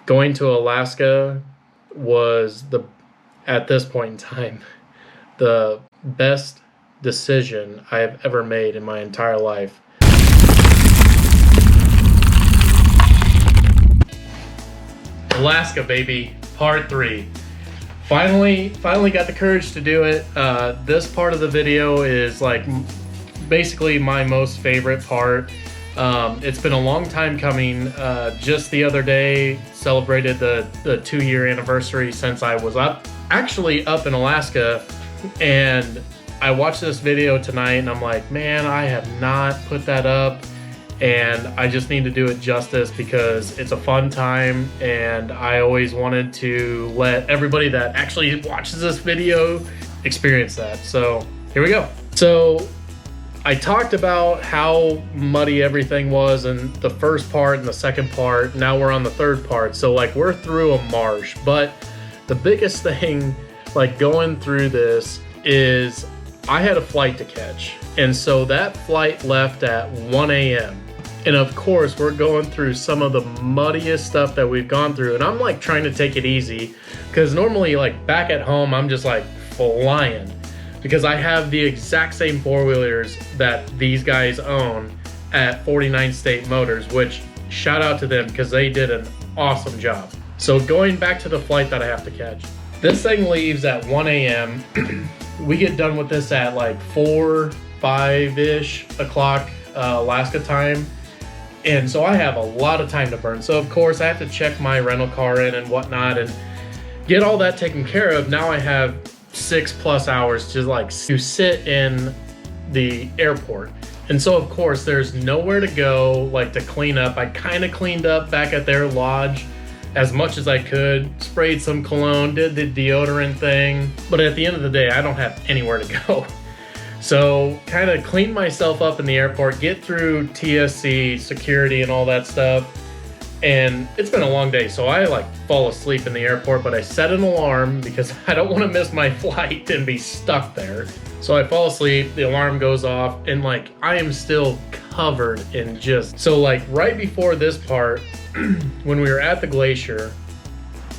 Going to Alaska was at this point in time, the best decision I have ever made in my entire life. Alaska, baby, part 3. Finally got the courage to do it. This part of the video is like basically my most favorite part. It's been a long time coming. Just the other day celebrated the 2-year anniversary since I was actually up in Alaska, and I watched this video tonight and I'm like, man, I have not put that up, and I just need to do it justice because it's a fun time, and I always wanted to let everybody that actually watches this video experience that. So here we go. So I talked about how muddy everything was in the first part and the second part. Now we're on the third part. So like we're through a marsh, but the biggest thing like going through this is I had a flight to catch. And so that flight left at 1 a.m. And of course we're going through some of the muddiest stuff that we've gone through. And I'm like trying to take it easy because normally like back at home, I'm just like flying, because I have the exact same four-wheelers that these guys own at 49 State Motors, which shout out to them because they did an awesome job. So going back to the flight that I have to catch, this thing leaves at 1 a.m. We get done with this at like 5-ish o'clock Alaska time. And so I have a lot of time to burn. So of course I have to check my rental car in and whatnot and get all that taken care of. Now I have 6+ hours to sit in the airport. And so of course there's nowhere to go like to clean up. I kind of cleaned up back at their lodge as much as I could, sprayed some cologne, did the deodorant thing, but at the end of the day I don't have anywhere to go. So kind of cleaned myself up in the airport, get through TSC security and all that stuff. And it's been a long day, so I like fall asleep in the airport, but I set an alarm because I don't want to miss my flight and be stuck there. So I fall asleep, the alarm goes off, and like I am still covered in just... So like right before this part, when we were at the glacier,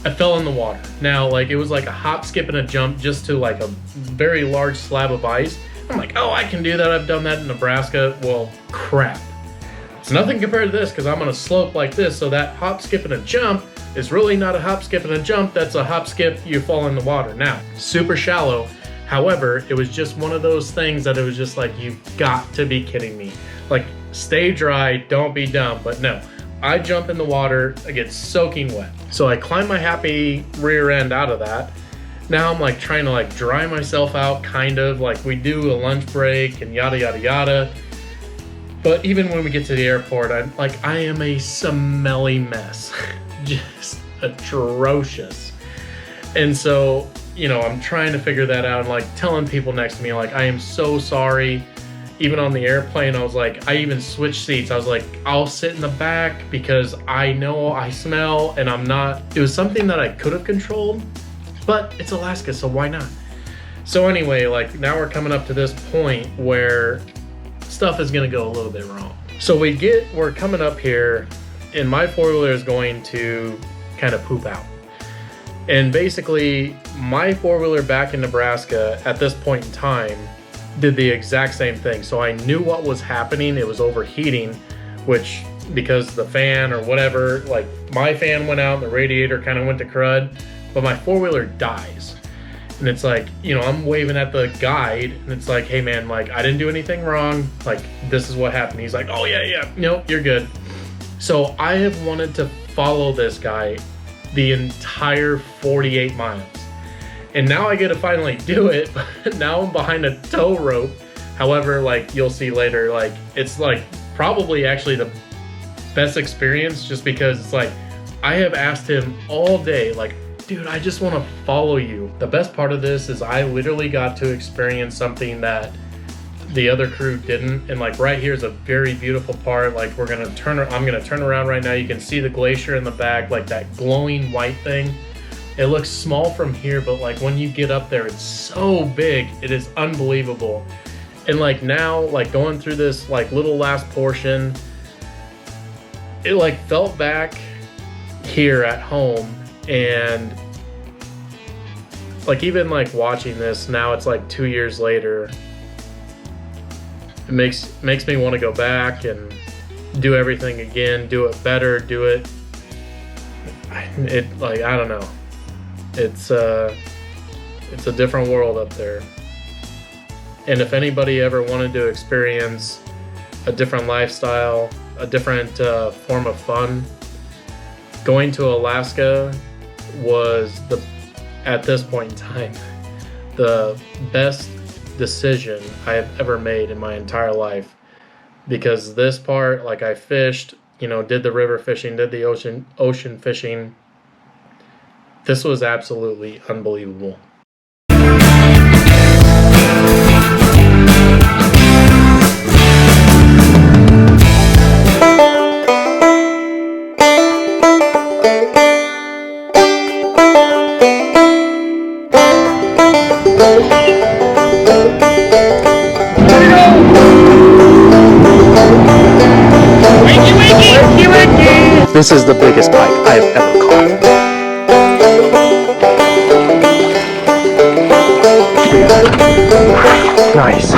I fell in the water. Now like it was like a hop, skip, and a jump just to like a very large slab of ice. I'm like, oh, I can do that. I've done that in Nebraska. Well, crap. It's nothing compared to this because I'm on a slope like this. So that hop, skip, and a jump is really not a hop, skip, and a jump. That's a hop, skip, you fall in the water. Now, super shallow. However, it was just one of those things that it was just like, you've got to be kidding me. Like, stay dry, don't be dumb. But no, I jump in the water, I get soaking wet. So I climb my happy rear end out of that. Now I'm like trying to like dry myself out, kind of like we do a lunch break and yada, yada, yada. But even when we get to the airport, I am a smelly mess, just atrocious. And so, you know, I'm trying to figure that out and like telling people next to me, like, I am so sorry. Even on the airplane, I was like, I even switched seats. I was like, I'll sit in the back because I know I smell and I'm not. It was something that I could have controlled, but it's Alaska, so why not? So anyway, like now we're coming up to this point where stuff is gonna go a little bit wrong. So we're coming up here and my four-wheeler is going to kind of poop out. And basically my four-wheeler back in Nebraska at this point in time did the exact same thing. So I knew what was happening. It was overheating, which because the fan or whatever, like my fan went out and the radiator kind of went to crud, but my four-wheeler dies. And it's like, you know, I'm waving at the guide and it's like, hey man, like I didn't do anything wrong. Like this is what happened. He's like, oh yeah, nope, you're good. So I have wanted to follow this guy the entire 48 miles. And now I get to finally do it, but now I'm behind a tow rope. However, like you'll see later, like it's like probably actually the best experience just because it's like, I have asked him all day, like, dude, I just want to follow you. The best part of this is I literally got to experience something that the other crew didn't. And like right here is a very beautiful part. Like I'm gonna turn around right now. You can see the glacier in the back, like that glowing white thing. It looks small from here, but like when you get up there, it's so big. It is unbelievable. And like now, like going through this like little last portion, it like felt back here at home. And like, even like watching this now, it's like 2 years later, it makes me want to go back and do everything again, do it better, do it like, I don't know, it's a different world up there. And if anybody ever wanted to experience a different lifestyle, a different form of fun, going to Alaska was, at this point in time, the best decision I have ever made in my entire life. Because this part, like, I fished, did the river fishing, did the ocean fishing. This was absolutely unbelievable. This is the biggest pike I have ever caught. Nice.